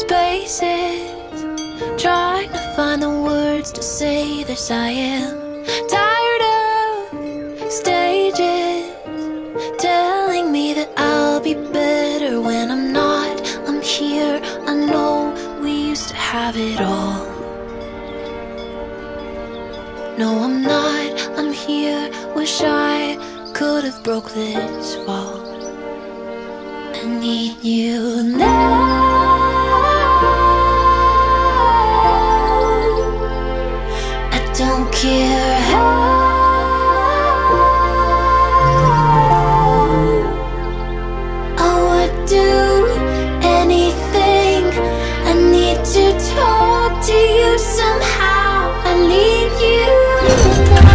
spaces, trying to find the words to say this. I am tired of stages telling me that I'll be better when I'm not. I'm here, I know we used to have it all. No, I'm not, I'm here, wish I could have broke this fall. I need you now. I don't care how. I would do anything. I need to talk to you somehow. I need you now.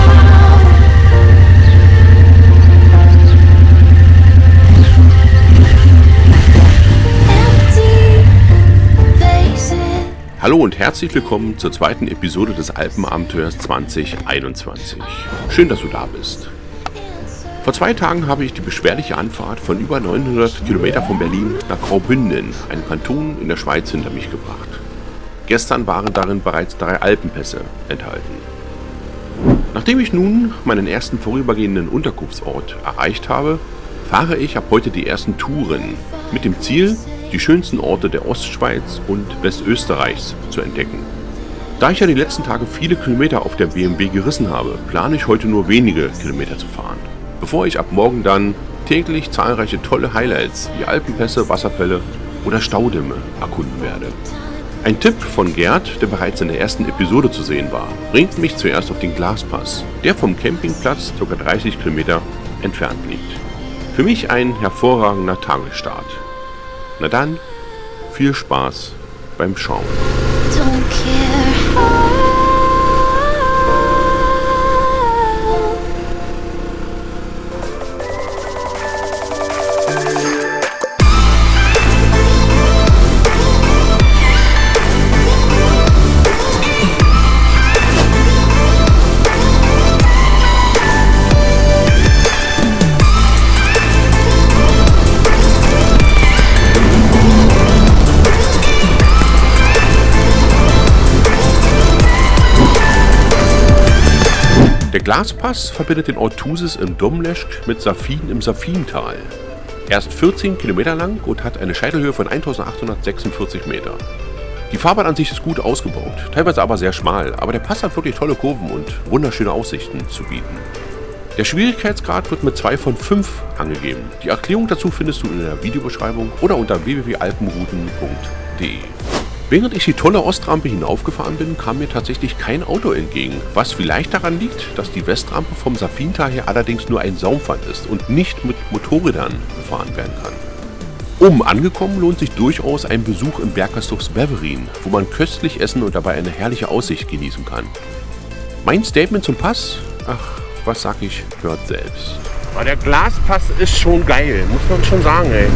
Hallo und herzlich willkommen zur zweiten Episode des Alpenabenteuers 2021. Schön, dass du da bist. Vor 2 Tagen habe ich die beschwerliche Anfahrt von über 900 Kilometer von Berlin nach Graubünden, einem Kanton in der Schweiz, hinter mich gebracht. Gestern waren darin bereits 3 Alpenpässe enthalten. Nachdem ich nun meinen ersten vorübergehenden Unterkunftsort erreicht habe, fahre ich ab heute die ersten Touren mit dem Ziel, die schönsten Orte der Ostschweiz und Westösterreichs zu entdecken. Da ich ja die letzten Tage viele Kilometer auf der BMW gerissen habe, plane ich heute nur wenige Kilometer zu fahren, bevor ich ab morgen dann täglich zahlreiche tolle Highlights wie Alpenpässe, Wasserfälle oder Staudämme erkunden werde. Ein Tipp von Gerd, der bereits in der ersten Episode zu sehen war, bringt mich zuerst auf den Glaspass, der vom Campingplatz ca. 30 Kilometer entfernt liegt. Für mich ein hervorragender Tagesstart. Na dann, viel Spaß beim Schauen. Don't care how. Der Glaspass verbindet den Ort Thusis im Domleschg mit Safin im Safintal. Er ist 14 Kilometer lang und hat eine Scheitelhöhe von 1846 Meter. Die Fahrbahn an sich ist gut ausgebaut, teilweise aber sehr schmal, aber der Pass hat wirklich tolle Kurven und wunderschöne Aussichten zu bieten. Der Schwierigkeitsgrad wird mit 2 von 5 angegeben. Die Erklärung dazu findest du in der Videobeschreibung oder unter www.alpenrouten.de. Während ich die tolle Ostrampe hinaufgefahren bin, kam mir tatsächlich kein Auto entgegen, was vielleicht daran liegt, dass die Westrampe vom Safintal her allerdings nur ein Saumpfad ist und nicht mit Motorrädern befahren werden kann. Oben angekommen lohnt sich durchaus ein Besuch im Berggasthof Sveverin, wo man köstlich essen und dabei eine herrliche Aussicht genießen kann. Mein Statement zum Pass? Ach, was sag ich, hört selbst. Aber der Glaspass ist schon geil, muss man schon sagen, ey.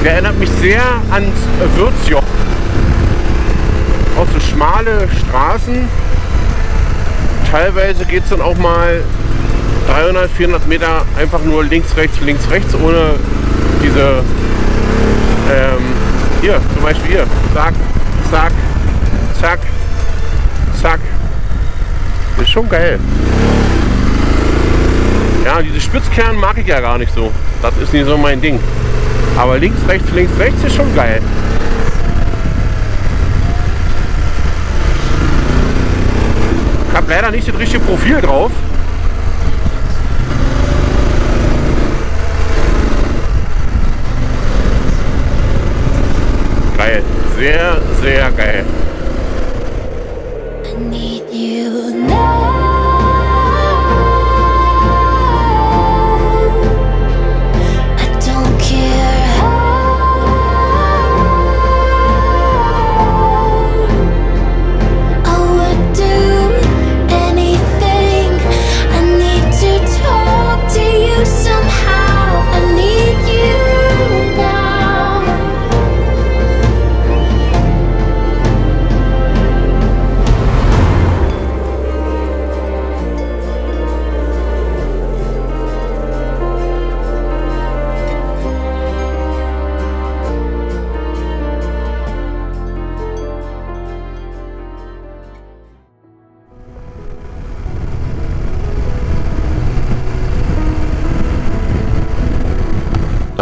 Der erinnert mich sehr ans Würzjoch. Auch so schmale Straßen. Teilweise geht es dann auch mal 300, 400 Meter einfach nur links, rechts, ohne diese, hier, zum Beispiel hier, zack, zack, zack, zack. Ist schon geil. Ja, diese Spitzkehren mag ich ja gar nicht so. Das ist nicht so mein Ding. Aber links, rechts ist schon geil. Ich habe leider nicht das richtige Profil drauf. Geil, sehr, sehr geil. I need you now. I don't care how. I would do anything. I need to talk to you somehow. I need you now.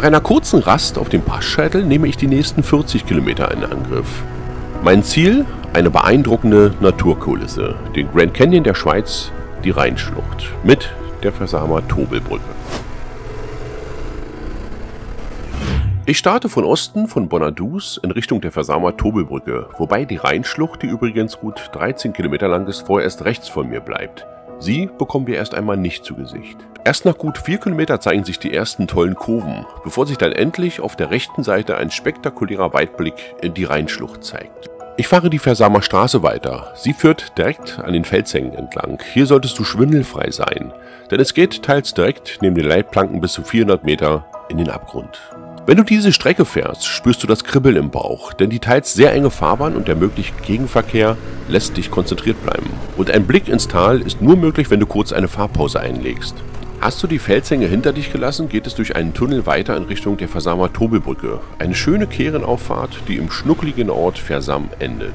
Nach einer kurzen Rast auf dem Passscheitel nehme ich die nächsten 40 Kilometer in Angriff. Mein Ziel? Eine beeindruckende Naturkulisse, den Grand Canyon der Schweiz, die Rheinschlucht mit der Versamer Tobelbrücke. Ich starte von Osten von Bonaduz in Richtung der Versamer Tobelbrücke, wobei die Rheinschlucht, die übrigens gut 13 Kilometer lang ist, vorerst rechts von mir bleibt. Sie bekommen wir erst einmal nicht zu Gesicht. Erst nach gut 4 Kilometer zeigen sich die ersten tollen Kurven, bevor sich dann endlich auf der rechten Seite ein spektakulärer Weitblick in die Rheinschlucht zeigt. Ich fahre die Versamer Straße weiter. Sie führt direkt an den Felshängen entlang. Hier solltest du schwindelfrei sein, denn es geht teils direkt neben den Leitplanken bis zu 400 Meter in den Abgrund. Wenn du diese Strecke fährst, spürst du das Kribbeln im Bauch, denn die teils sehr enge Fahrbahn und der mögliche Gegenverkehr lässt dich konzentriert bleiben. Und ein Blick ins Tal ist nur möglich, wenn du kurz eine Fahrpause einlegst. Hast du die Felshänge hinter dich gelassen, geht es durch einen Tunnel weiter in Richtung der Versamer Tobelbrücke. Eine schöne Kehrenauffahrt, die im schnuckligen Ort Versam endet.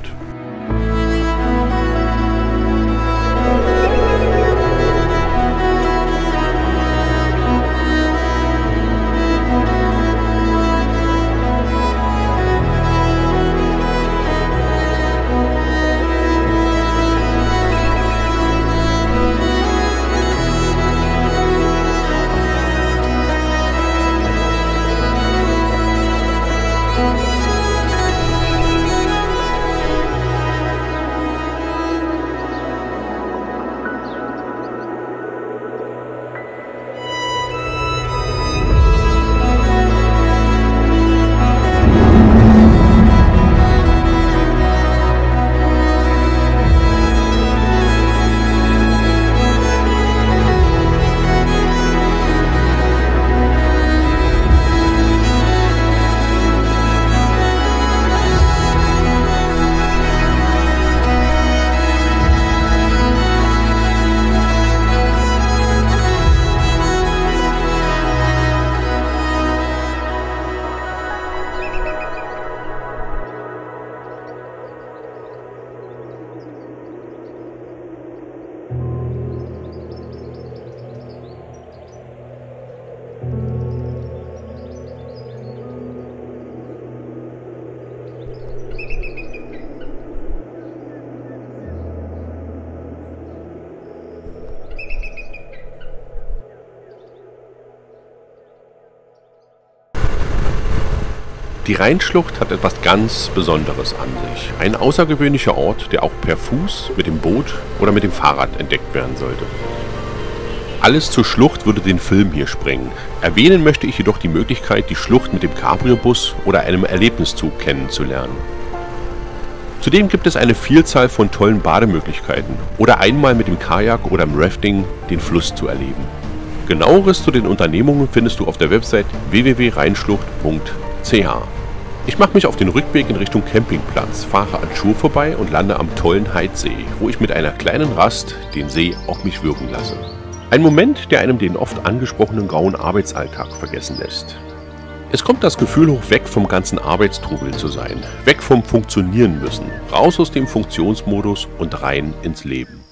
Die Rheinschlucht hat etwas ganz Besonderes an sich. Ein außergewöhnlicher Ort, der auch per Fuß, mit dem Boot oder mit dem Fahrrad entdeckt werden sollte. Alles zur Schlucht würde den Film hier sprengen. Erwähnen möchte ich jedoch die Möglichkeit, die Schlucht mit dem Cabrio-Bus oder einem Erlebniszug kennenzulernen. Zudem gibt es eine Vielzahl von tollen Bademöglichkeiten oder einmal mit dem Kajak oder im Rafting den Fluss zu erleben. Genaueres zu den Unternehmungen findest du auf der Website www.rheinschlucht.ch. Ich mache mich auf den Rückweg in Richtung Campingplatz, fahre an Schur vorbei und lande am tollen Heidsee, wo ich mit einer kleinen Rast den See auf mich wirken lasse. Ein Moment, der einem den oft angesprochenen grauen Arbeitsalltag vergessen lässt. Es kommt das Gefühl hoch, weg vom ganzen Arbeitstrubel zu sein, weg vom Funktionieren müssen, raus aus dem Funktionsmodus und rein ins Leben.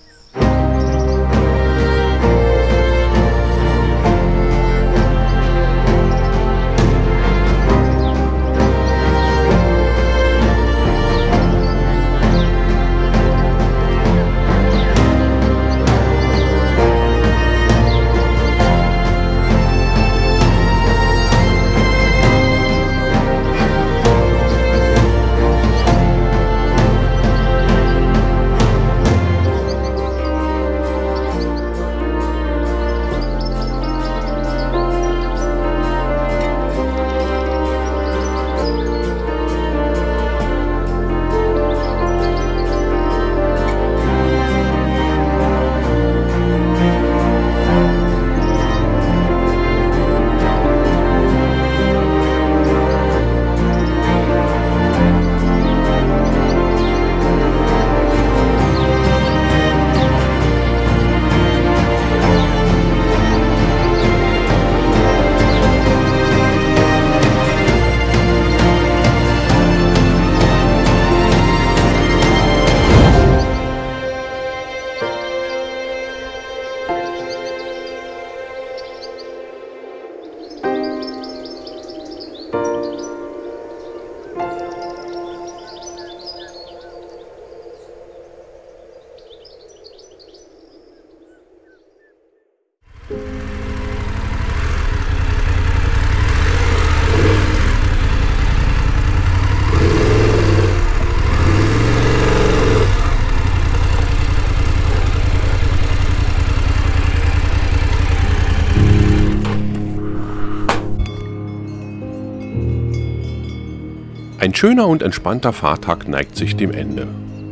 Ein schöner und entspannter Fahrtag neigt sich dem Ende.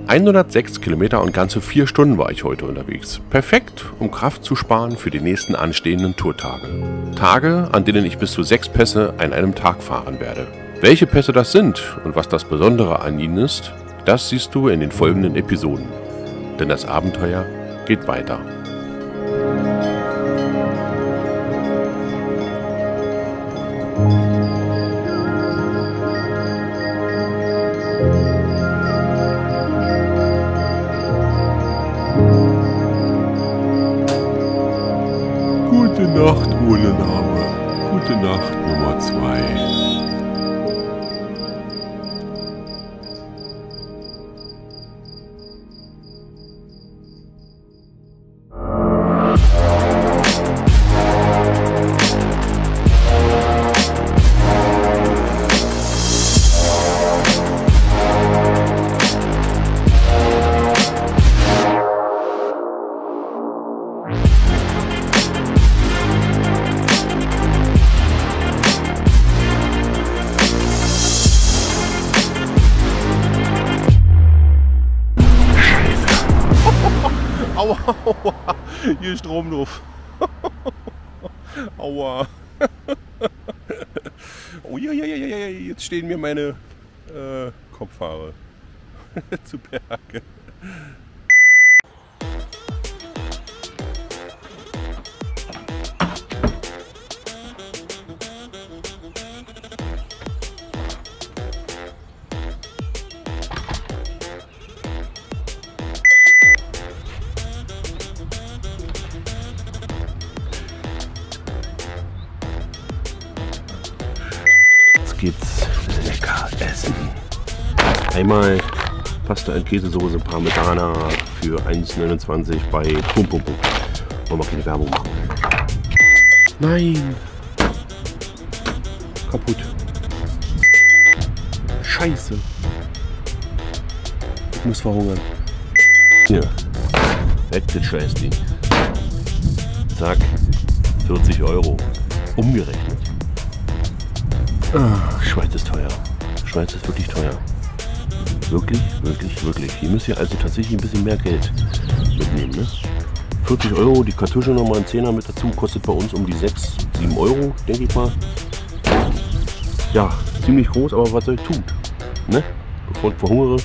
106 Kilometer und ganze 4 Stunden war ich heute unterwegs. Perfekt, um Kraft zu sparen für die nächsten anstehenden Tourtage. Tage, an denen ich bis zu 6 Pässe an einem Tag fahren werde. Welche Pässe das sind und was das Besondere an ihnen ist, das siehst du in den folgenden Episoden. Denn das Abenteuer geht weiter. Gute Nacht ohne Name. Gute Nacht Nummer 2. Aua, aua, hier ist Strom drauf. Aua. Oh ja, jetzt stehen mir meine Kopfhaare zu Berge. Gibt's lecker essen. Einmal Pasta in Käsesoße Parmesana für 1,29 bei Pum Pum Pum. Wollen wir keine Werbung machen. Nein! Kaputt. Scheiße. Ich muss verhungern. Hier. Weg das Scheißding. Zack. 40 €. Umgerechnet. Schweiz ist teuer. Schweiz ist wirklich teuer. Wirklich. Hier müsst ihr also tatsächlich ein bisschen mehr Geld mitnehmen. Ne? 40 €, die Kartusche nochmal ein 10er mit dazu, kostet bei uns um die 6, 7 €, denke ich mal. Ja, ziemlich groß, aber was soll ich tun? Ne? Bevor ich verhungere.